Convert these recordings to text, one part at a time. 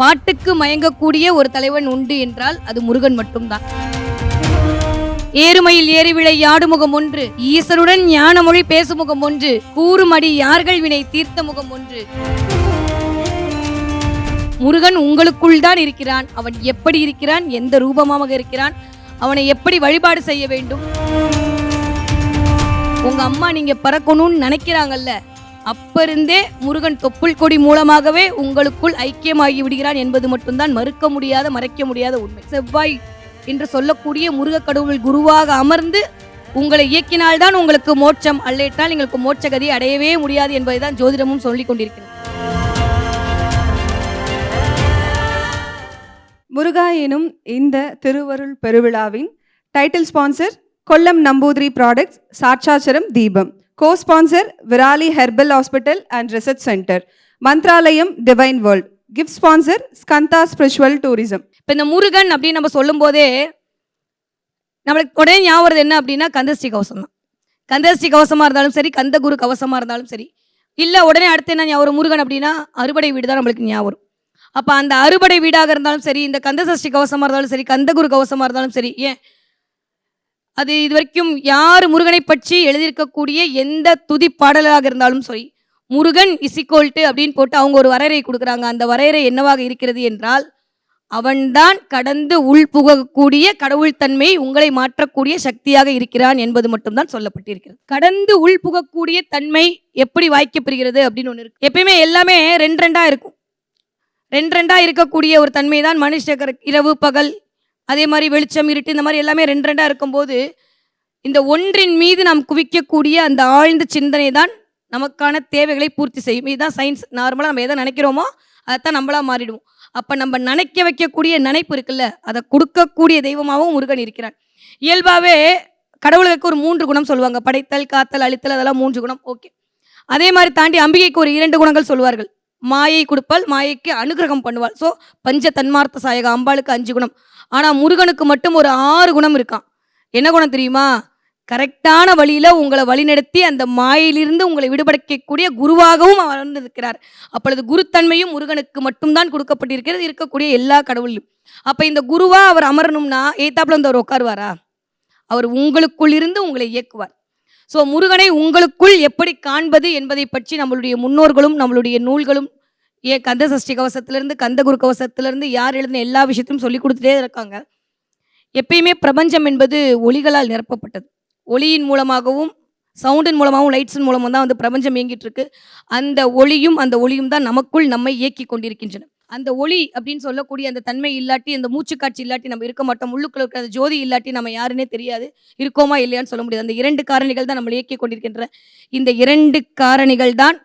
பாட்டுக்கு மயங்கக்கூடிய ஒரு தலைவன் உண்டு என்றால் அது முருகன் மட்டும்தான். ஏறுமையில் ஏறிவிளை யாடுமுகம் ஒன்று, ஈசருடன் ஞான மொழி பேசுமுகம் ஒன்று, கூறுமடி யார்கள் வினை தீர்த்த முகம் ஒன்று. முருகன் உங்களுக்குள் தான் இருக்கிறான். அவன் எப்படி இருக்கிறான், எந்த ரூபமாக இருக்கிறான், அவனை எப்படி வழிபாடு செய்ய வேண்டும். உங்க அம்மா நீங்க பறக்கணும்னு நினைக்கிறாங்கல்ல, அப்ப இருந்தே முருகன் தொப்புள் கொடி மூலமாகவே உங்களுக்குள் ஐக்கியமாகி விடுகிறான் என்பது மட்டும்தான் மறுக்க முடியாத, மறைக்க முடியாத உண்மை. செவ்வாய் என்று சொல்லக்கூடிய முருக கடவுள் குருவாக அமர்ந்து உங்களை இயக்கினால்தான் உங்களுக்கு மோட்சம், அல்லேட்டால் உங்களுக்கு மோட்ச கதியை அடையவே முடியாது என்பதை தான் ஜோதிடமும் சொல்லிக் கொண்டிருக்கிறது. முருகா எனும் இந்த திருவருள் பெருவிழாவின் title sponsor Kollam Namboothiri products, சாட்சாச்சரம் தீபம். Co-sponsor Virali Herbal Hospital and Research Center, Mantralayam divine world. Gift sponsor Skanda spiritual tourism. இப்போ இந்த முருகன் அப்படின்னு நம்ம சொல்லும் போதே நம்மளுக்கு உடனே ஞாபகம் என்ன அப்படின்னா கந்தஸ்ரீ கவசம் தான். கந்தஸ்ரீ கவசமாக இருந்தாலும் சரி, கந்த குரு கவசமாக இருந்தாலும் சரி, இல்லை உடனே அடுத்து என்ன ஞாபகம் முருகன் அப்படின்னா அறுபடை வீடு தான் நம்மளுக்கு ஞாபகம். அப்போ அந்த அறுபடை வீடாக இருந்தாலும் சரி, இந்த கந்தசஷ்டி கவசமாக இருந்தாலும் சரி, கந்த குரு கவசமாக இருந்தாலும் சரி, ஏன் அது இது வரைக்கும் யார் முருகனை பற்றி எழுதியிருக்கக்கூடிய எந்த துதி பாடலாக இருந்தாலும் சரி, முருகன் இசிக்கோல்ட்டு அப்படின்னு போட்டு அவங்க ஒரு வரையறை கொடுக்குறாங்க. அந்த வரையறை என்னவாக இருக்கிறது என்றால், அவன்தான் கடந்து உள் புகக்கூடிய கடவுள் தன்மை உங்களை மாற்றக்கூடிய சக்தியாக இருக்கிறான் என்பது மட்டும்தான் சொல்லப்பட்டிருக்கிறது. கடந்து உள் புகக்கூடிய தன்மை எப்படி வாய்க்கப்படுகிறது அப்படின்னு ஒன்று இருக்கு. எப்பயுமே எல்லாமே ரெண்டா இருக்கும். ரெண்டா இருக்கக்கூடிய ஒரு தன்மை தான் மனுஷ இரவு பகல், அதே மாதிரி வெளிச்சம் இருட்டு, இந்த மாதிரி எல்லாமே ரெண்டா இருக்கும்போது இந்த ஒன்றின் மீது நாம் குவிக்கக்கூடிய அந்த ஆழ்ந்த சிந்தனை தான் நமக்கான தேவைகளை பூர்த்தி செய்யும். இதுதான் சயின்ஸ். நார்மலாக நம்ம எதை நினைக்கிறோமோ அதைத்தான் நம்மளா மாறிடுவோம். அப்போ நம்ம நினைக்க வைக்கக்கூடிய நினைப்பு இருக்குல்ல, அதை கொடுக்கக்கூடிய தெய்வமாகவும் முருகன் இருக்கிறான். இயல்பாகவே கடவுளுக்கு ஒரு 3 குணம் சொல்லுவாங்க. படைத்தல், காத்தல், அழித்தல், அதெல்லாம் 3 குணம். ஓகே. அதே மாதிரி தாண்டி அம்பிகைக்கு ஒரு 2 குணங்கள் சொல்வார்கள். மாயை கொடுப்பால், மாயைக்கு அனுகிரகம் பண்ணுவாள். ஸோ பஞ்ச தன்மார்த்த சாயக அம்பாளுக்கு 5 குணம். ஆனால் முருகனுக்கு மட்டும் ஒரு 6 குணம் இருக்கான். என்ன குணம் தெரியுமா? கரெக்டான வழியில் உங்களை வழிநடத்தி அந்த மாயிலிருந்து உங்களை விடுபடக்கூடிய குருவாகவும் அவர் இருக்கிறார். அப்பொழுது குருத்தன்மையும் முருகனுக்கு மட்டும்தான் கொடுக்கப்பட்டிருக்கிறது, இருக்கக்கூடிய எல்லா கடவுளையும். அப்போ இந்த குருவா அவர் அமரணும்னா ஏத்தாப்புல வந்து அவர் உட்காருவாரா? அவர் உங்களுக்குள் இருந்து உங்களை இயக்குவார். ஸோ முருகனை உங்களுக்குள் எப்படி காண்பது என்பதை பற்றி நம்மளுடைய முன்னோர்களும் நம்மளுடைய நூல்களும் கந்த சஷ்டி கவசத்திலிருந்து கந்த குரு கவசத்திலிருந்து யார் எழுதின எல்லா விஷயத்தையும் சொல்லி கொடுத்துட்டே இருக்காங்க. எப்பயுமே பிரபஞ்சம் என்பது ஒளிகளால் நிரப்பப்பட்டது. ஒளியின் மூலமாகவும் சவுண்டின் மூலமாகவும் லைட்ஸின் மூலமாக தான் வந்து பிரபஞ்சம் இயங்கிட்டு இருக்கு. அந்த ஒளியும் தான் நமக்குள் நம்மை இயக்கி கொண்டிருக்கின்றன. அந்த ஒளி அப்படின்னு சொல்லக்கூடிய அந்த தன்மை இல்லாட்டி, அந்த மூச்சுக்காட்சி இல்லாட்டி நம்ம இருக்க மாட்டோம். உள்ளுக்குள்ள இருக்கிற அந்த ஜோதி இல்லாட்டி நம்ம யாருன்னே தெரியாது, இருக்கோமா இல்லையான்னு சொல்ல முடியாது. அந்த 2 காரணிகள் தான் நம்மளை இயக்கி கொண்டிருக்கின்றன. இந்த 2 காரணிகள் தான்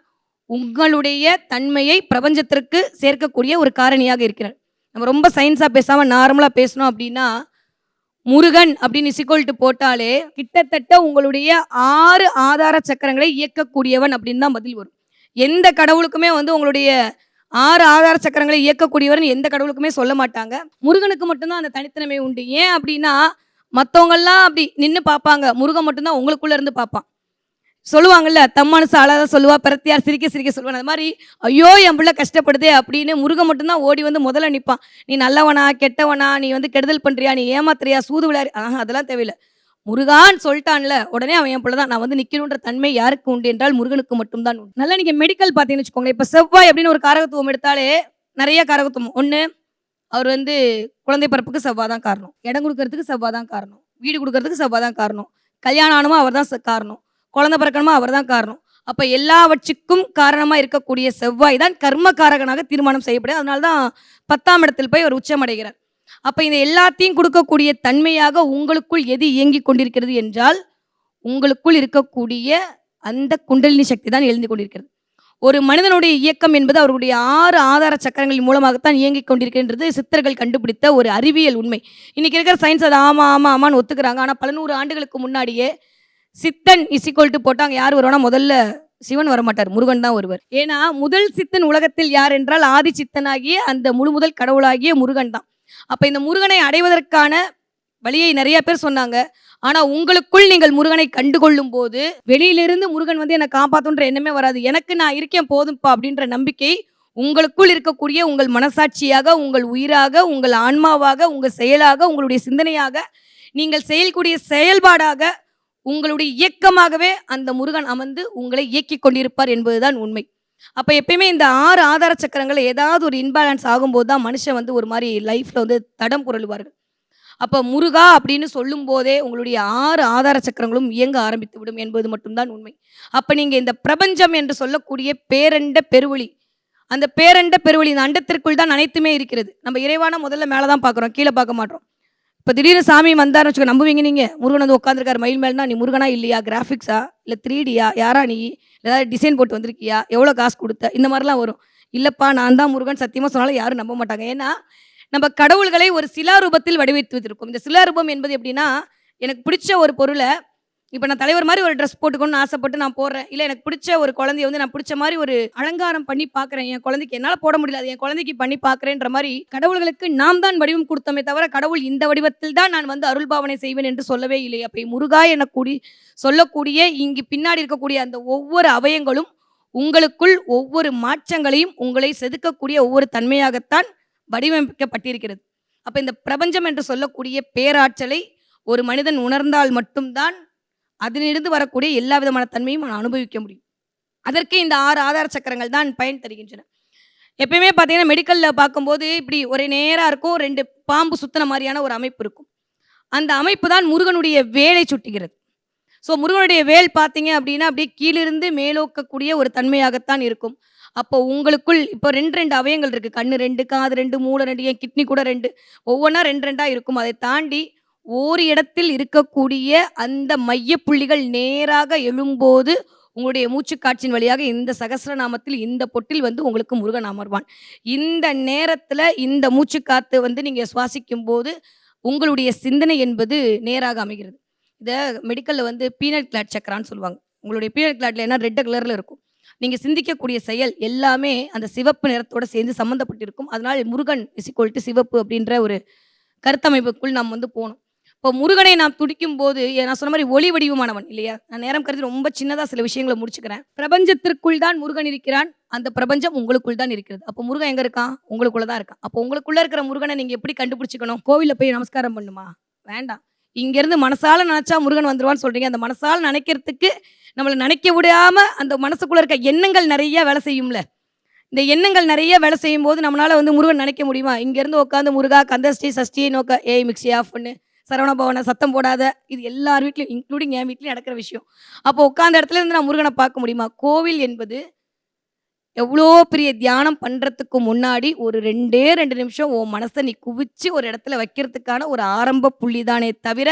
உங்களுடைய தன்மையை பிரபஞ்சத்திற்கு சேர்க்கக்கூடிய ஒரு காரணியாக இருக்கிறார். நம்ம ரொம்ப சயின்ஸாக பேசாமல் நார்மலாக பேசணும் அப்படின்னா, முருகன் அப்படின்னு இசிக்கோல்ட்டு போட்டாலே கிட்டத்தட்ட உங்களுடைய 6 ஆதார சக்கரங்களை இயக்கக்கூடியவன் அப்படின்னு தான் பதில் வரும். எந்த கடவுளுக்குமே வந்து உங்களுடைய 6 ஆதார சக்கரங்களை இயக்கக்கூடியவர்னு எந்த கடவுளுக்குமே சொல்ல மாட்டாங்க. முருகனுக்கு மட்டும்தான் அந்த தனித்தன்மை உண்டு. ஏன் அப்படின்னா, மற்றவங்கெல்லாம் அப்படி நின்று பார்ப்பாங்க, முருகன் மட்டும்தான் உங்களுக்குள்ள இருந்து பார்ப்பான். சொல்லுவாங்கல்ல, தம்மனசு அழகாக சொல்லுவா, பிரத்தியார் சிரிக்க சிரிக்க சொல்லுவான். அது மாதிரி ஐயோ என் பிள்ளை கஷ்டப்படுதே அப்படின்னு முருகன் மட்டும்தான் ஓடி வந்து முதல்ல நிற்பான். நீ நல்லவனா கெட்டவனா, நீ வந்து கெடுதல் பண்ணுறியா, நீ ஏமாத்துறியா, சூது விளையாடு, அதெல்லாம் தேவையில்லை. முருகான்னு சொல்லிட்டான்ல, உடனே அவன் என் பிள்ளை தான், நான் வந்து நிற்கணுன்ற தன்மை யாருக்கு உண்டு என்றால் முருகனுக்கு மட்டும்தான் உண்டு. நல்லா நீங்கள் மெடிக்கல் பார்த்தீங்கன்னு வச்சுக்கோங்களேன். இப்போ செவ்வாய் அப்படின்னு ஒரு காரகத்துவம் எடுத்தாலே நிறைய காரகத்துவம். ஒன்று, அவர் வந்து குழந்தை பிறப்புக்கு செவ்வாய் தான் காரணம், இடம் கொடுக்கறதுக்கு செவ்வாய் தான் காரணம், வீடு கொடுக்கறதுக்கு செவ்வாய் தான் காரணம், கல்யாணம் ஆனமோ அவர் தான் காரணம், குழந்தை பிறக்கணுமா அவர் தான் காரணம். அப்போ எல்லாவற்றுக்கும் காரணமாக இருக்கக்கூடிய செவ்வாய் தான் கர்மகாரகனாக தீர்மானம் செய்யப்படுது. அதனால தான் 10ஆம் இடத்தில் போய் அவர் உச்சமடைகிறார். அப்போ இந்த எல்லாத்தையும் கொடுக்கக்கூடிய தன்மையாக உங்களுக்குள் எது இயங்கி கொண்டிருக்கிறது என்றால், உங்களுக்குள் இருக்கக்கூடிய அந்த குண்டலினி சக்தி தான் எழுந்து கொண்டிருக்கிறது. ஒரு மனிதனுடைய இயக்கம் என்பது அவருடைய 6 ஆதார சக்கரங்களின் மூலமாகத்தான் இயங்கி கொண்டிருக்கின்றது சித்தர்கள் கண்டுபிடித்த ஒரு அறிவியல் உண்மை. இன்னைக்கு இருக்கிற சயின்ஸ் அது ஆமான்னு ஒத்துக்கிறாங்க. ஆனால் பல 100 ஆண்டுகளுக்கு முன்னாடியே சித்தன் இசிக்கோல்ட்டு போட்டாங்க. யார் வருவானா? முதல்ல சிவன் வரமாட்டார், முருகன் தான் வருவார். ஏன்னா முதல் சித்தன் உலகத்தில் யார் என்றால் ஆதி சித்தனாகிய அந்த முதல் கடவுளாகிய முருகன் தான். அப்போ இந்த முருகனை அடைவதற்கான வழியை நிறைய பேர் சொன்னாங்க. ஆனால் உங்களுக்குள் நீங்கள் முருகனை கண்டுகொள்ளும் போது வெளியிலிருந்து முருகன் வந்து என்னை காப்பாற்றுன்ற எண்ணமே வராது. எனக்கு நான் இருக்கேன் போதும்ப்பா அப்படின்ற நம்பிக்கை உங்களுக்குள் இருக்கக்கூடிய உங்கள் மனசாட்சியாக, உங்கள் உயிராக, உங்கள் ஆன்மாவாக, உங்கள் செயலாக, உங்களுடைய சிந்தனையாக, நீங்கள் செய்யக்கூடிய செயல்பாடாக, உங்களுடைய இயக்கமாகவே அந்த முருகன் அமர்ந்து உங்களை இயக்கிக் கொண்டிருப்பார் என்பதுதான் உண்மை. அப்ப எப்பயுமே இந்த 6 ஆதார சக்கரங்கள் ஏதாவது ஒரு இன்பேலன்ஸ் ஆகும்போது தான் மனுஷன் வந்து ஒரு மாரி லைஃப்ல வந்து தடம் புரளுவார்கள். அப்ப முருகா அப்படின்னு சொல்லும்போதே உங்களுடைய 6 ஆதார சக்கரங்களும் இயங்க ஆரம்பித்து விடும் என்பது மட்டும் தான் உண்மை. அப்ப நீங்க இந்த பிரபஞ்சம் என்று சொல்லக்கூடிய பேரண்ட பெருவெளி, அந்த பேரண்ட பெருவெளி இந்த அண்டத்திற்குள் தான் அனைத்துமே இருக்கிறது. நம்ம இறைவான முதல்ல மேல தான் பார்க்குறோம், கீழ பார்க்க மாட்டோம். இப்ப திடீர்னு சாமி வந்தாருன்னு வச்சுக்கோ, நம்புவீங்க நீங்க? முருகன் வந்து உட்கார்ந்திருக்காரு மயில் மேலனா, நீ முருகனா இல்லையா? கிராபிக்ஸா? இல்ல 3Dயா? யாரா நீ? ஏதாவது டிசைன் போட்டு வந்திருக்கியா? எவ்வளோ காசு குடுத்த? இந்த மாரிலாம் வரும். இல்லப்பா நான் தான் முருகன் சத்தியமா சொன்னாலும் யாரும் நம்ப மாட்டாங்க. ஏன்னா, நம்ம கடவுள்களை ஒரு சிலா ரூபத்தில் வடிவமைத்து வைத்திருக்கோம். இந்த சிலா ரூபம் என்பது எப்படின்னா, எனக்கு பிடிச்ச ஒரு பொருள இப்ப நான் தலைவர் மாரி ஒரு ட்ரெஸ் போட்டுக்கணும்னு ஆசைப்பட்டு நான் போடுறேன். இல்ல எனக்கு பிடிச்ச ஒரு குழந்தைய வந்து நான் பிடிச்ச மாரி ஒரு அலங்காரம் பண்ணி பார்க்குறேன். என் குழந்தைக்கு என்னால போட முடியல. அது என் குழந்தைக்கு பண்ணி பார்க்குறேன்ற மாரி கடவுள்களுக்கு நாம் தான் வடிவம் குடுத்தோமே தவிர, கடவுள் இந்த வடிவத்தில் தான் நான் வந்து அருள் பாவனை செய்வேன் என்று சொல்லவே இல்லை. அப்ப முருகா என சொல்லக்கூடிய இங்கு பின்னாடி இருக்கக்கூடிய அந்த ஒவ்வொரு அவயங்களும் உங்களுக்குள் ஒவ்வொரு மாற்றங்களையும் உங்களை செதுக்கக்கூடிய ஒவ்வொரு தன்மையாகத்தான் வடிவமைக்கப்பட்டிருக்கிறது. அப்ப இந்த பிரபஞ்சம் என்று சொல்லக்கூடிய பேராற்றலை ஒரு மனிதன் உணர்ந்தால் மட்டும்தான் அதிலிருந்து வரக்கூடிய எல்லா விதமான தன்மையும் நான் அனுபவிக்க முடியும். அதற்கு இந்த 6 ஆதார சக்கரங்கள் தான் பயன் தருகின்றன. எப்பயுமே பார்த்தீங்கன்னா, மெடிக்கல்ல பார்க்கும்போது இப்படி ஒரே நேரா இருக்கும். 2 பாம்பு சுத்துன மாரியான ஒரு அமைப்பு இருக்கும். அந்த அமைப்பு தான் முருகனுடைய வேலை சுட்டுகிறது. ஸோ முருகனுடைய வேல் பார்த்தீங்க அப்படின்னா, அப்படியே கீழிருந்து மேலோக்கக்கூடிய ஒரு தன்மையாகத்தான் இருக்கும். அப்போ உங்களுக்குள் இப்போ 2, 2 அவயங்கள் இருக்கு. கண்ணு 2, காது 2, மூளை 2, என் கிட்னி கூட 2 ஒவ்வொன்னா 2, 2ஆ இருக்கும். அதை தாண்டி ஓர் இடத்தில் இருக்கக்கூடிய அந்த மையப்புள்ளிகள் நேராக எழும்போது, உங்களுடைய மூச்சுக்காற்றின் வழியாக இந்த சகஸ்ரநாமத்தில் இந்த பொட்டில் வந்து உங்களுக்கு முருகன் அமர்வான். இந்த நேரத்தில இந்த மூச்சுக்காத்து வந்து நீங்க சுவாசிக்கும்போது, உங்களுடைய சிந்தனை என்பது நேராக அமைகிறது. இத மெடிக்கல்ல வந்து பீனட் கிளாட் சக்கரான்னு சொல்லுவாங்க. உங்களுடைய பீனட் கிளாட்ல என்ன ரெட் கலர்ல இருக்கும். நீங்க சிந்திக்கக்கூடிய செயல் எல்லாமே அந்த சிவப்பு நிறத்தோட சேர்ந்து சம்மந்தப்பட்டிருக்கும். அதனால முருகன் சிவப்பு அப்படின்ற ஒரு கருத்தமைப்புக்குள் நாம் வந்து போனோம். இப்போ முருகனை நாம் துடிக்கும்போது நான் சொன்ன மாரி ஒளி வடிவமானவன் இல்லையா? நான் நேரம் கருதி ரொம்ப சின்னதா சில விஷயங்கள முடிச்சுக்கிறேன். பிரபஞ்சத்திற்குள் தான் முருகன் இருக்கிறான். அந்த பிரபஞ்சம் உங்களுக்குள் தான் இருக்கிறது. அப்போ முருகன் எங்க இருக்கான்? உங்களுக்குள்ள தான் இருக்கான். அப்போ உங்களுக்குள்ள இருக்கிற முருகனை நீங்க எப்படி கண்டுபிடிச்சுக்கணும்? கோவில்ல போய் நமஸ்காரம் பண்ணுமா? வேண்டாம். இங்கேருந்து மனசால நெனச்சா முருகன் வந்துருவான்னு சொல்றீங்க. அந்த மனசால நெனைக்கிறதுக்கு நம்மள நெனைக்க விடாம அந்த மனசுக்குள்ள இருக்க எண்ணங்கள் நெறைய வேலை செய்யும்ல. இந்த எண்ணங்கள் நெறைய வேலை செய்யும்போது நம்மளால வந்து முருகன் நெனைக்க முடியுமா? இங்கேருந்து உட்காந்து முருகா, கந்தஷ்டி, சஷ்டி நோக்க ஏய் மிக்ஸி ஆஃப் பண்ணு. சரவண பவன சத்தம் போடாத. இது எல்லார் வீட்லயும் இன்க்ளூடிங் என் வீட்லயும் நடக்கிற விஷயம். அப்போ உட்கார்ந்த இடத்துல இருந்து நான் முருகன பார்க்க முடியுமா? கோவில் என்பது எவ்வளோ பெரிய தியானம் பண்றதுக்கு முன்னாடி ஒரு 2 நிமிஷம் உன் மனச நீ குவிச்சு ஒரு இடத்துல வைக்கிறதுக்கான ஒரு ஆரம்ப புள்ளி தானே தவிர,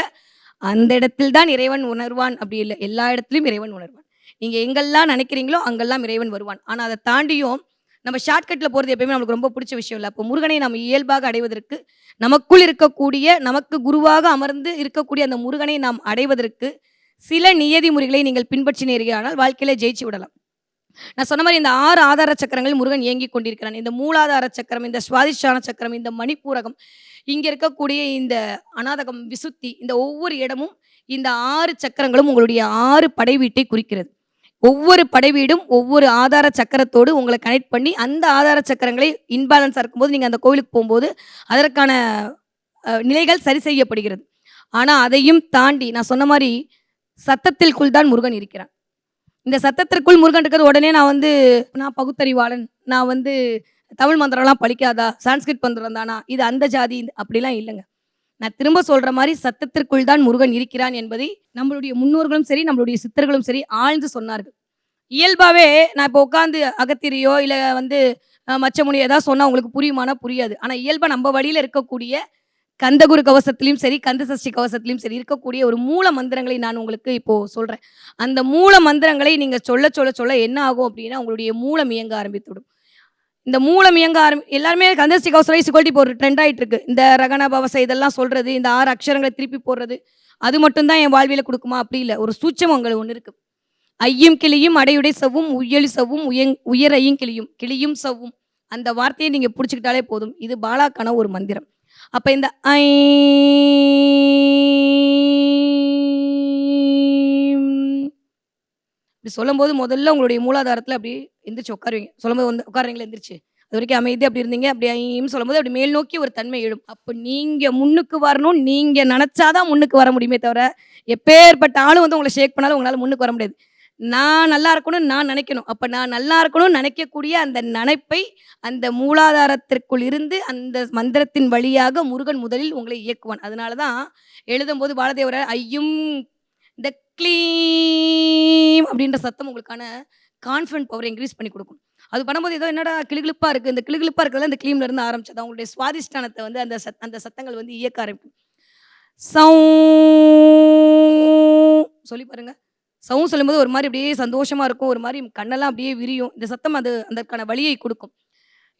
அந்த இடத்தில் தான் இறைவன் உணர்வான் அப்படி இல்ல. எல்லா இடத்துலயும் இறைவன் உணர்வான். நீங்க எங்கெல்லாம் நினைக்கிறீங்களோ அங்கெல்லாம் இறைவன் வருவான். ஆனா அத தாண்டியும் நம்ம ஷார்ட்கட்ல போறது எப்பயுமே நமக்கு ரொம்ப பிடிச்ச விஷயம் இல்ல. அப்போ முருகனை நம்ம இயல்பாக அடைவதற்கு, நமக்குள் இருக்கக்கூடிய, நமக்கு குருவாக அமர்ந்து இருக்கக்கூடிய அந்த முருகனை நாம் அடைவதற்கு சில நியதி முறைகளை நீங்கள் பின்பற்றினீர்களானால் வாழ்க்கையில ஜெயிச்சு விடலாம். நான் சொன்ன மாரி இந்த 6 ஆதார சக்கரங்கள் முருகன் இயங்கிக் கொண்டிருக்கிறான். இந்த மூலாதார சக்கரம், இந்த சுவாதிஷ்டான சக்கரம், இந்த மணிப்பூரகம், இங்க இருக்கக்கூடிய இந்த அநாதகம், விசுத்தி, இந்த ஒவ்வொரு இடமும் இந்த 6 சக்கரங்களும் உங்களுடைய 6 படை வீட்டை குறிக்கிறது. ஒவ்வொரு படை வீடும் ஒவ்வொரு ஆதார சக்கரத்தோடு உங்கள கனெக்ட் பண்ணி, அந்த ஆதார சக்கரங்களை இன்பேலன்ஸா இருக்கும்போது நீங்க அந்த கோவிலுக்கு போம்போது, அதற்கான நிலைகள் சரி செய்யப்படுகிறது. ஆனா அதையும் தாண்டி நான் சொன்ன மாரி சத்தத்திற்குள் தான் முருகன் இருக்கிறான். இந்த சத்தத்திற்குள் முருகன் இருக்கிறது உடனே நான் பகுத்தறிவாளன், நான் வந்து தமிழ் மந்திரம்லாம் பலிக்காதா? சான்ஸ்கிரிட் மந்திரம் தானா? இது அந்த ஜாதி அப்படிலாம் இல்லங்க. நான் திரும்ப சொல்ற மாரி சத்தத்திற்குள் தான் முருகன் இருக்கிறான் என்பதை நம்மளுடைய முன்னோர்களும் சரி, நம்மளுடைய சித்தர்களும் சரி ஆழ்ந்து சொன்னார்கள். இயல்பாவே நான் இப்போ உட்கார்ந்து அகத்திரியோ இல்ல வந்து மச்சமுனி ஏதாவது சொன்னா உங்களுக்கு புரியுமானா புரியாது. ஆனா இயல்பா நம்ம வழியில இருக்கக்கூடிய கந்தகுரு கவசத்திலயும் சரி, கந்த சஷ்டி கவசத்திலயும் சரி இருக்கக்கூடிய ஒரு மூல மந்திரங்களை நான் உங்களுக்கு இப்போ சொல்றேன். அந்த மூல மந்திரங்களை நீங்க சொல்ல என்ன ஆகும் அப்படின்னா, உங்களுடைய மூலம் இயங்க ஆரம்பித்துவிடும். இந்த மூலம் இயங்க எல்லாருமே கந்தஷ்டி கவசம் ஈக்குவல் இப்போ ஒரு ட்ரெண்ட் ஆயிட்டு இருக்கு. இந்த ரகண பவச இதெல்லாம் சொல்றது, இந்த 6 அக்ஷரங்களை திருப்பி போடுறது, அது மட்டும் தான் என் வாழ்வியல குடுக்குமா? அப்படி இல்ல. ஒரு சூட்சமங்கள் ஒண்ணு இருக்கு. ஐயும் கிளியும் அடையுடை சவ்வும் உய்யலி சவ்வும் உயர் ஐயும் கிளியும் கிளியும் சவ்வும் அந்த வார்த்தையை நீங்க புடிச்சுக்கிட்டாலே போதும். இது பாலாக்கான ஒரு மந்திரம். அப்ப இந்த ஐ இப்படி சொல்லும்போது முதல்ல உங்களுடைய மூலாதாரத்துல அப்படி எந்திரிச்சு உட்காருவீங்க. சொல்லும்போது வந்து உட்காருறீங்களா எந்திரிச்சு. அது வரைக்கும் அமைதி அப்படி இருந்தீங்க. அப்படி ஐன்னு சொல்லும்போது அப்படி மேல் நோக்கி ஒரு தன்மை எழும். அப்ப நீங்க முன்னுக்கு வரணும். நீங்க நெனச்சா தான் முன்னுக்கு வர முடியுமே தவிர, எப்பேர்ப்பட்ட ஆளும் வந்து உங்கள ஷேக் பண்ணாலும் உங்களால முன்னுக்கு வர முடியாது. நான் நல்லா இருக்கணும்னு நான் நெனைக்கணும். அப்ப நான் நல்லா இருக்கணும்னு நெனைக்கக்கூடிய அந்த நெனைப்பை, அந்த மூலாதாரத்திற்குள் இருந்து அந்த மந்திரத்தின் வழியாக முருகன் முதலில் உங்களை இயக்குவான். அதனால தான் எழுதும்போது பாலதேவர ஐயும் இந்த க்ளீம் அப்படின்ற சத்தம் உங்களுக்கான கான்ஃபிடன்ட் பவர இன்கிரீஸ் பண்ணி குடுக்கும். அது பண்ணும்போது ஏதோ என்னடா கிளுகிளுப்பா இருக்கு. இந்த கிளுகிளுப்பா இருக்கிறதுல இந்த க்ளீம்ல இருந்து ஆரம்பிச்சது. உங்களுடைய சுவாதிஷ்டானத்த வந்து அந்த சத்தங்கள் வந்து இயக்க ஆரம்பிக்கும். சௌ சொல்லி பாருங்க. சொல்லும்போது ஒரு மாரி அப்படியே சந்தோஷமா இருக்கும். ஒரு மாரி கண்ணெல்லாம் அப்படியே விரியும். இந்த சத்தம் அதற்கான வலியை குடுக்கும்.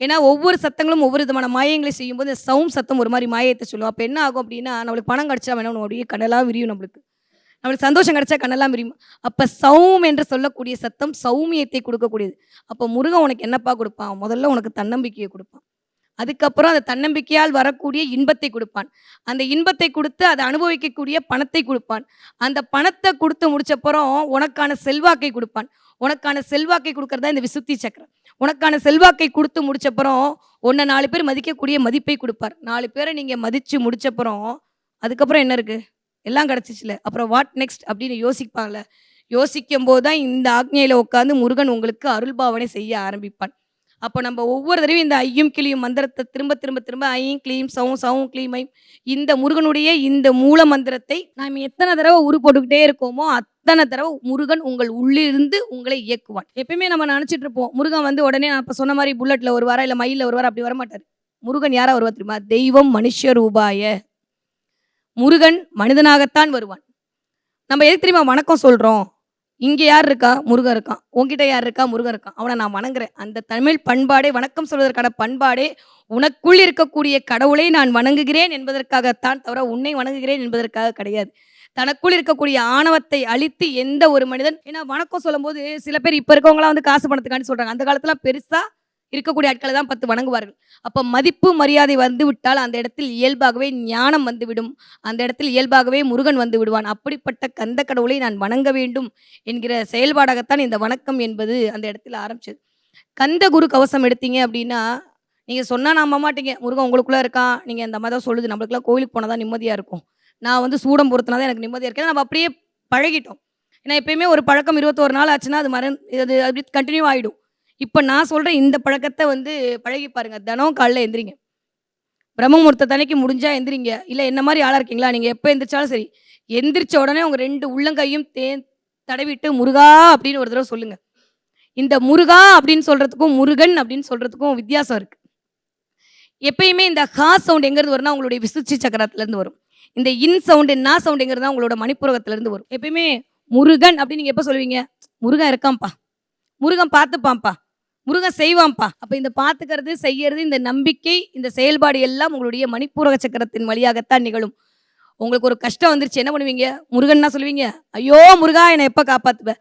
ஏன்னா, ஒவ்வொரு சத்தங்களும் ஒவ்வொரு விதமான மாயங்களை செய்யும்போது, இந்த சத்தம் ஒரு மாரி மாயத்த சொல்லும். அப்ப என்ன ஆகும் அப்படின்னா, நம்மளுக்கு பணம் கிடைச்சா என்ன பண்ணுவோம், அப்படியே கண்ணெல்லாம் விரியும் நம்மளுக்கு. நம்மளுக்கு சந்தோஷம் கிடைச்சா கண்ணெல்லாம் விரியும். அப்ப என்று சொல்லக்கூடிய சத்தம் சௌமியத்தை குடுக்கக்கூடியது. அப்ப முருகன் உனக்கு என்னப்பா குடுப்பான்? முதல்ல உனக்கு தன்னம்பிக்கைய குடுப்பான். அதுக்கப்புறம் அந்த தன்னம்பிக்கையால் வரக்கூடிய இன்பத்தை குடுப்பான். அந்த இன்பத்தை குடுத்து அத அனுபவிக்கக்கூடிய பணத்தை குடுப்பான். அந்த பணத்த குடுத்து முடிச்சப்புறம் உனக்கான செல்வாக்கை குடுப்பான். உனக்கான செல்வாக்கை குடுக்கறது தான் இந்த விசுத்தி சக்கரம். உனக்கான செல்வாக்கை குடுத்து முடிச்சப்புறம், உன்ன 4 பேர் மதிக்கக்கூடிய மதிப்பை குடுப்பார். 4 பேர நீங்க மதிச்சு முடிச்சப்புறம், அதுக்கப்புறம் என்ன இருக்கு? எல்லாம் கிடைச்சிச்சுல்ல. அப்புறம் வாட் நெக்ஸ்ட் அப்படின்னு யோசிப்பாங்கல்ல. யோசிக்கும்போது தான் இந்த ஆக்ஞையில உட்கார்ந்து முருகன் உங்களுக்கு அருள்பாவனை செய்ய ஆரம்பிப்பான். அப்ப நம்ம ஒவ்வொரு தடவையும் இந்த ஐயும் கிளியும் மந்திரத்த திரும்ப திரும்ப திரும்ப ஐயும் கிளியும் சவும் கிளியும் ஐயும் இந்த முருகனுடைய இந்த மூல மந்திரத்தை நாம் எத்தனை தடவை உரு போட்டுக்கிட்டே இருக்கோமோ அத்தனை தடவை முருகன் உங்கள் உள்ளிருந்து உங்களை இயக்குவான். எப்பயுமே நம்ம நினைச்சிட்டு இருப்போம் முருகன் வந்து உடனே நான் இப்ப சொன்ன மாதிரி புல்லட்ல வருவாரா இல்ல மயில்ல வருவாரா அப்படி வரமாட்டாரு. முருகன் யாரா வருவா தெரியுமா? தெய்வம் மனுஷ ரூபாய. முருகன் மனிதனாகத்தான் வருவான். நம்ம எதுக்கு தெரியுமா வணக்கம் சொல்றோம்? இங்க யார் இருக்கா? முருகன் இருக்கான். உன்கிட்ட யார் இருக்கா? முருகன் இருக்கான். அவன நான் வணங்குறேன். அந்த தமிழ் பண்பாடே வணக்கம் சொல்வதற்கான பண்பாடே உனக்குள் இருக்கக்கூடிய கடவுளை நான் வணங்குகிறேன் என்பதற்காகத்தான் தவிர உன்னை வணங்குகிறேன் என்பதற்காக கிடையாது. தனக்குள் இருக்கக்கூடிய ஆணவத்தை அழித்து எந்த ஒரு மனிதன் ஏன்னா வணக்கம் சொல்லும்போது சில பேர் இப்ப இருக்கவங்களாம் வந்து காசு பணத்துக்காண்டி சொல்றாங்க. அந்த காலத்துல பெருசா இருக்கக்கூடிய ஆட்களை தான் 10 வணங்குவார்கள். அப்ப மதிப்பு மரியாதை வந்து விட்டால் அந்த இடத்தில் இயல்பாகவே ஞானம் வந்துவிடும். அந்த இடத்தில் இயல்பாகவே முருகன் வந்து விடுவான். அப்படிப்பட்ட கந்த கடவுளை நான் வணங்க வேண்டும் என்கிற செயல்பாடாகத்தான் இந்த வணக்கம் என்பது அந்த இடத்துல ஆரம்பிச்சது. கந்த குரு கவசம் எடுத்தீங்க அப்படின்னா, நீங்க சொன்னா நம்ப மாட்டீங்க. முருகன் உங்களுக்குள்ள இருக்கான். நீங்க இந்த மதம் சொல்லுது. நம்மளுக்கெல்லாம் கோயிலுக்கு போனா தான் நிம்மதியா இருக்கும். நான் வந்து சூடம் பொருத்தினா தான் எனக்கு நிம்மதியா இருக்கு. நம்ம அப்படியே பழகிட்டோம். ஏன்னா எப்பயுமே ஒரு பழக்கம் 21 நாள் ஆச்சுன்னா அது அது அப்படி கன்டினியூ ஆயிடும். இப்ப நான் சொல்ற இந்த பழக்கத்த வந்து பழகி பாருங்க. தினம் காலைல எந்திரிங்க. பிரம்ம முகூர்த்தத்தன்னைக்கு முடிஞ்சா எந்திரிங்க. இல்ல என்ன மாரி ஆளா இருக்கீங்களா? நீங்க எப்ப எந்திரிச்சாலும் சரி. எந்திரிச்ச உடனே உங்க 2 உள்ளங்கையும் தடவிட்டு முருகா அப்படின்னு ஒரு தடவ சொல்லுங்க. இந்த முருகா அப்படின்னு சொல்றதுக்கும், முருகன் அப்படின்னு சொல்றதுக்கும் வித்தியாசம் இருக்கு. எப்பயுமே இந்த ஹா சவுண்ட் எங்கேருந்து வரும்னா, உங்களுடைய விசுச்சி சக்கரத்திலேருந்து வரும். இந்த இன் சவுண்ட், நா சவுண்ட் எங்கிறது உங்களோட மணிப்புரகத்திலேருந்து வரும். எப்பயுமே முருகன் அப்படின்னு நீங்க எப்ப சொல்லுவீங்க? முருகன் இருக்கான்ப்பா. முருகன் பார்த்துப்பான்ப்பா. முருகன் செய்வான்ப்பா. அப்ப இந்த பார்த்துக்கிறது, செய்யறது, இந்த நம்பிக்கை, இந்த செயல்பாடு எல்லாம் உங்களுடைய மணிப்பூரக சக்கரத்தின் வழியாகத்தான் நிகழும். உங்களுக்கு ஒரு கஷ்டம் வந்துருச்சு என்ன பண்ணுவீங்க? முருகன்னா சொல்லுவீங்க. ஐயோ முருகா என்னை எப்ப காப்பாத்துவ?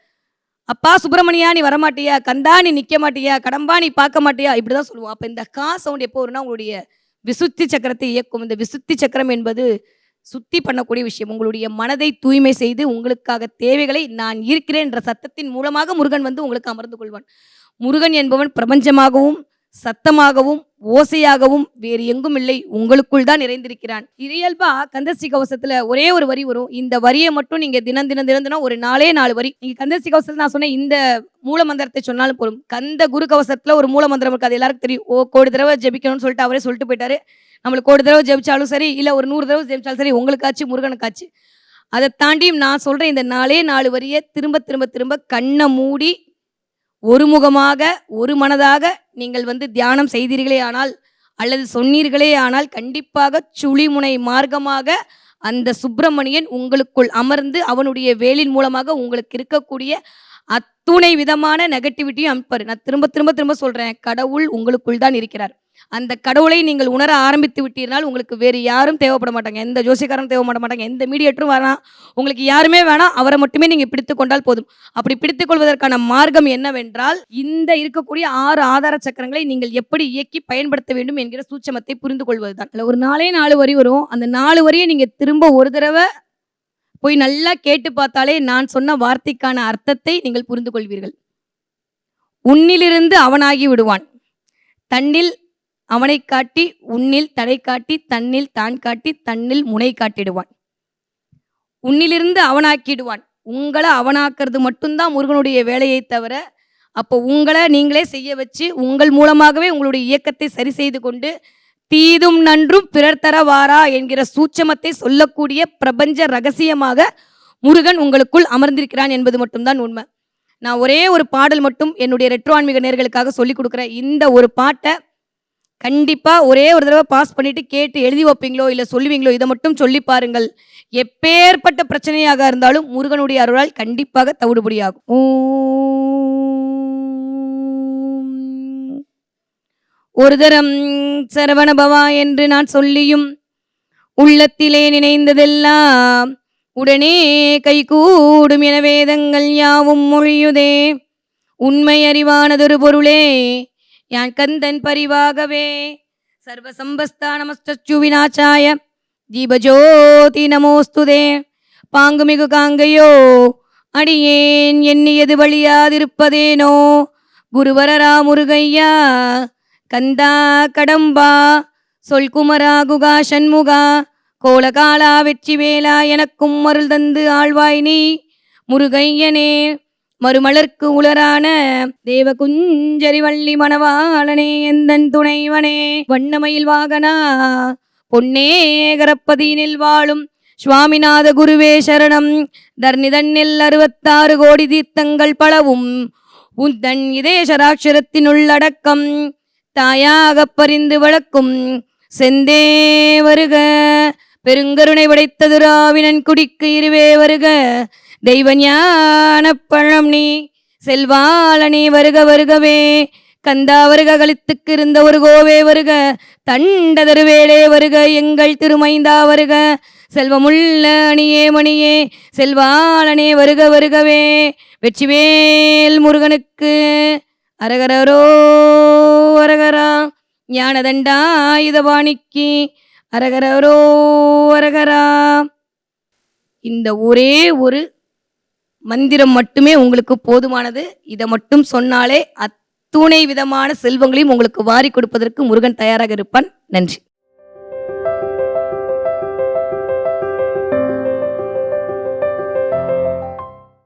அப்பா சுப்பிரமணியா நீ வரமாட்டியா? கந்தா நீ நிக்க மாட்டியா? கடம்பா நீ பார்க்க மாட்டியா? இப்படிதான் சொல்லுவோம். அப்ப இந்த கா சவுண்ட் எப்போ வரும்னா உங்களுடைய விசுத்தி சக்கரத்தை இயக்கும். இந்த விசுத்தி சக்கரம் என்பது சுத்தி பண்ணக்கூடிய விஷயம். உங்களுடைய மனதை தூய்மை செய்து உங்களுக்காக தேவைகளை நான் இருக்கிறேன் என்ற சத்தத்தின் மூலமாக முருகன் வந்து உங்களுக்கு அமர்ந்து கொள்வான். முருகன் என்பவன் பிரபஞ்சமாகவும் சத்தமாகவும் ஓசையாகவும் வேறு எங்கும் இல்லை, உங்களுக்குள் தான் நிறைந்திருக்கிறான். இயல்பா கந்தஸ்ரீ கவசத்துல ஒரே ஒரு வரி வரும். இந்த வரியை மட்டும் நீங்க தினம் ஒரு 4 வரி நீங்க கந்தஸ்ரீ கவசத்துல நான் சொன்ன இந்த மூல மந்திரத்தை சொன்னாலும் போதும். கந்த குரு கவசத்துல ஒரு மூல மந்திரம் இருக்கு. அது எல்லாருக்கும் தெரியும். கோடி தடவை ஜெபிக்கணும்னு சொல்லிட்டு அவரே சொல்லிட்டு போயிட்டாரு. நம்மளுக்கு கோடி தடவை ஜெபிச்சாலும் சரி, இல்ல ஒரு 100 தடவை ஜெபிச்சாலும் சரி, உங்களுக்காச்சு முருகனுக்காச்சு. அதை தாண்டியும் நான் சொல்றேன் இந்த 4 வரியை திரும்ப திரும்ப திரும்ப கண்ணை மூடி ஒருமுகமாக ஒரு மனதாக நீங்கள் வந்து தியானம் செய்தீர்களே ஆனால் அல்லது சொன்னீர்களே ஆனால் கண்டிப்பாக சுழிமுனை மார்க்கமாக அந்த சுப்பிரமணியன் உங்களுக்குள் அமர்ந்து அவனுடைய வேலின் மூலமாக உங்களுக்கு இருக்கக்கூடிய அத்துணை விதமான நெகட்டிவிட்டியும் அமைப்பார். நான் திரும்ப திரும்ப திரும்ப சொல்றேன், கடவுள் உங்களுக்குள் தான் இருக்கிறார். அந்த கடவுளை நீங்கள் உணர ஆரம்பித்து விட்டீர்கள் உங்களுக்கு வேறு யாரும் தேவைப்பட மாட்டாங்க. எந்த ஜோசியக்காரரும் தேவைப்பட மாட்டாங்க. எந்த மீடியேட்டரும் வேணாம். உங்களுக்கு யாருமே வேணாம். அவரை மட்டுமே நீங்க பிடித்துக் கொண்டால் போதும். அப்படி பிடித்துக் கொள்வதற்கான மார்க்கம் என்னவென்றால் இந்த இருக்கக்கூடிய 6 ஆதார சக்கரங்களை நீங்கள் எப்படி இயக்கி பயன்படுத்த வேண்டும் என்கிற சூட்சமத்தை புரிந்து கொள்வதுதான். ஒரு 4 வரி வரும். அந்த 4 வரியை நீங்க திரும்ப ஒரு தடவை போய் நல்லா கேட்டு பார்த்தாலே நான் சொன்ன வார்த்தைக்கான அர்த்தத்தை நீங்கள் புரிந்து கொள்வீர்கள். உன்னிலிருந்து அவனாகி விடுவான். தன்னில் அவனை காட்டி உன்னில் தடை காட்டி தன்னில் தான் காட்டி தன்னில் முனை காட்டிடுவான். உன்னிலிருந்து அவனாக்கிடுவான். உங்களை அவனாக்குறது மட்டும்தான் முருகனுடைய வேலையை தவிர, அப்போ உங்களை நீங்களே செய்ய வச்சு உங்கள் மூலமாகவே உங்களுடைய இயக்கத்தை சரி செய்து கொண்டு தீதும் நன்றும் பிறர் தர வாரா என்கிற சூட்சமத்தை சொல்லக்கூடிய பிரபஞ்ச ரகசியமாக முருகன் உங்களுக்குள் அமர்ந்திருக்கிறான் என்பது மட்டும்தான் உண்மை. நான் ஒரே ஒரு பாடல் மட்டும் என்னுடைய ரெட்ரோ ஆன்மீக நேயர்களுக்காக சொல்லி கொடுக்குறேன். இந்த ஒரு பாட்டை கண்டிப்பாக ஒரே ஒரு தடவை பாஸ் பண்ணிட்டு கேட்டு எழுதி வைப்பீங்களோ இல்லை சொல்லுவீங்களோ, இதை மட்டும் சொல்லி பாருங்கள். எப்பேற்பட்ட பிரச்சனையாக இருந்தாலும் முருகனுடைய அருளால் கண்டிப்பாக தவிடுபடியாகும். ஒரு தரம் சரவணபவா என்று நான் சொல்லியும் உள்ளத்திலே நினைந்ததெல்லாம் உடனே கைகூடும் என வேதங்கள் யாவும் மொழியுதே. உண்மை அறிவானதொரு பொருளே யான் கந்தன் பரிவாகவே. சர்வசம்பஸ்தா நமஸ்து விநாசாய ஜீபஜோதி நமோஸ்துதே. பாங்குமிகு காங்கையோ அடியேன் எண்ணியது வழியாதிருப்பதேனோ. குருவரரா முருகையா கந்தா கடம்பா சொல் குமரா குகா சண்முகா கோலகாலா வெற்றி வேலா எனக்கும் அருள் தந்து ஆழ்வாய் நீ முருகையனே. மறுமலர்க்கு உலரான தேவ குஞ்சரி வள்ளி மணவாளனே எந்தன் துணைவனே. வண்ணமயில் வாகனா பொன்னே கரப்பதியினில் வாழும் சுவாமிநாத குருவே சரணம். தர்ணிதன்னில் 66 கோடி தீர்த்தங்கள் பலவும் உந்தன் இதேசராட்சரத்தினுள்ளடக்கம் தாயாக பரிந்து வளர்க்கும் செந்தே வருக. பெருங்கருணை படைத்தது ராவினன் குடிக்கு இருவே வருக. தெய்வ ஞான பழம் நீ செல்வாளனே வருக வருகவே. கந்தா வருக கலித்துக்கு இருந்த ஒரு கோவே வருக. தண்டதருவேளே வருக எங்கள் திருமைந்தா வருக. செல்வமுள்ள அணியே மணியே செல்வாளனே வருக வருகவே. வெற்றிவேல் முருகனுக்கு அரகரோ அரகரா. ஞானதண்டாயுதபாணிக்கு அரகரோ அரகரா. இந்த ஒரே ஒரு மந்திரம் மட்டுமே உங்களுக்கு போதுமானது. இதை மட்டும் சொன்னாலே அத்துணை விதமான செல்வங்களையும் உங்களுக்கு வாரி கொடுப்பதற்கு முருகன் தயாராக இருப்பான். நன்றி.